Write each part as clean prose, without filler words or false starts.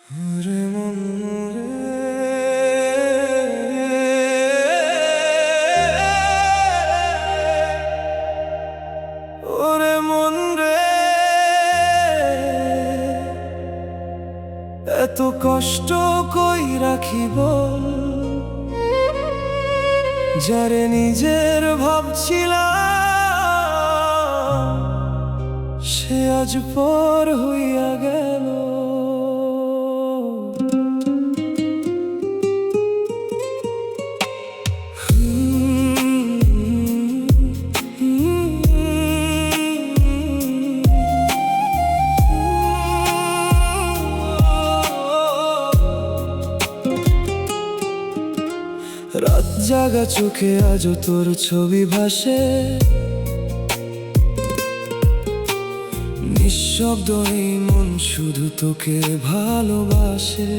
ওরে মন ওরে মন রে, এত কষ্ট কই রাখিব, যারে নিজের ভাবছিলাম সে আজ পর হইয়া গেল। রাত জাগা চোখে আজও তোর ছবি ভাসে, নিঃশব্দ এই মন শুধু তোকে ভালোবাসে।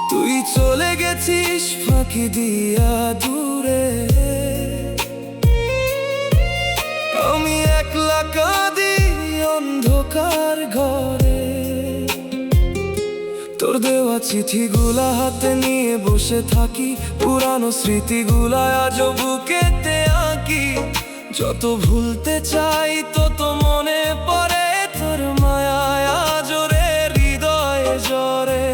তুই চলে গেছিস ফাঁকি দিয়া দূরে, আমি একলা কাঁদি অন্ধকার ঘরে। তোর দেওয়া চিঠিগুলা হাতে নিয়ে বসে থাকি, পুরানো স্মৃতিগুলা আজও বুকেতে আঁকি। যত ভুলতে চাই তত মনে পড়ে তোর মায়ায় আজরে হৃদয়ে জ্বরে।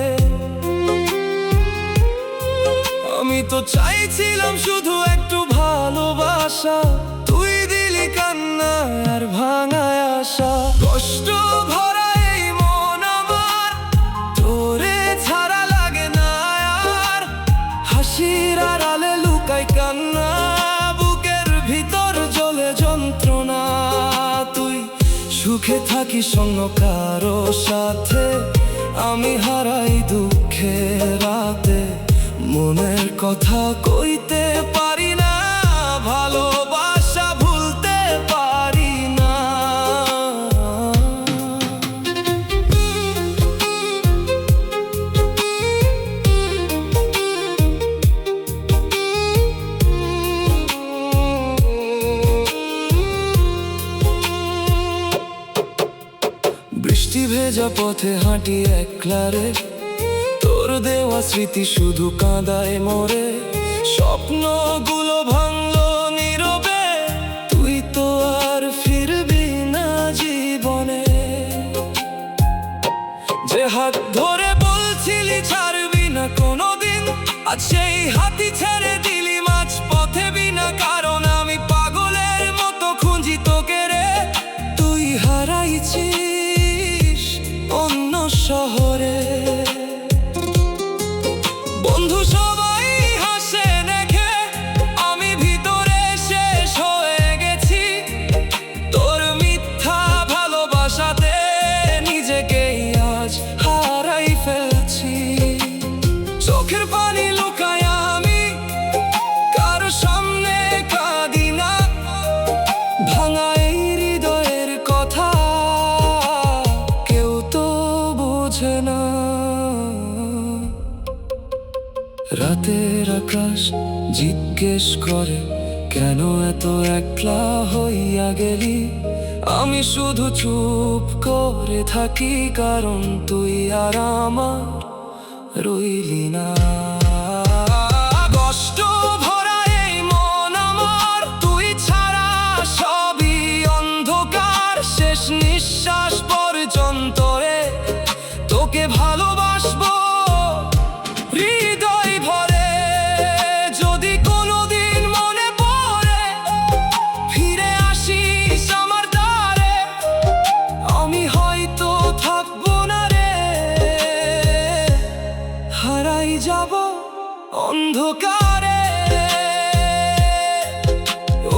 আমি তো চাইছিলাম শুধু একটু ভালোবাসা, তুই দিলি কান্না আর ভাঙায় আশা। কষ্ট ভরা এই মন আমার, তোরে ছাড়া লাগে না আর। হাসির আড়ালে লুকাই কান্না, বুকের ভিতর জ্বলে যন্ত্রণা। তুই সুখে থাকিস অন্য কারো সাথে, আমি হারাই দুঃখের রাতে। মনের কথা কইতে পারি না, ভালোবাসা ভুলতে পারি না। বৃষ্টি ভেজা পথে হাঁটি একলা রে, তোর দেওয়া স্মৃতি শুধু কাঁদায় মোরে। স্বপ্নগুলো ভাঙলো নীরবে, তুই তো আর ফিরবি না জীবনে। যে হাত ধরে বলছিলি ছাড়বি না কোনোদিন, আজ সেই হাতই ছেড়ে দিলি মাঝ পথে বিনা কারণ। আমি পাগলের মতো খুঁজি তোকে রে, তুই হারাইছিস অন্য শহরে। বন্ধু সবাই হাসে দেখে, আমি ভিতরে শেষ হয়ে গেছি। তোর মিথ্যা ভালোবাসাতে নিজেকেই আজ হারাই ফেলছি। চোখের পানি লুকায় আমি কারো সামনে কাঁদি না, ভাঙা এই হৃদয়ের কথা কেউ তো বোঝে না। রাতের আকাশ জিজ্ঞেস করে, কেন এত একলা হইয়া গেলি? আমি শুধু চুপ করে থাকি, কারণ তুই আর আমার রইলি না। কষ্ট ভরা এই মন আমার, তুই ছাড়া সবই অন্ধকার। শেষ নিঃশ্বাস পর্যন্ত রে তোকে ভালোবাসবো হৃদয় ভরে। যদি কোনোদিন মনে পড়ে ফিরে আসিস আমার দ্বারে, আমি হয়তো থাকবো না রে, হারাই যাব অন্ধকারে।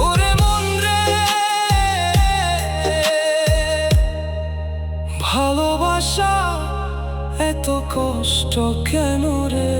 ওরে মন রে, ভালোবাসা এত কষ্ট কেন রে?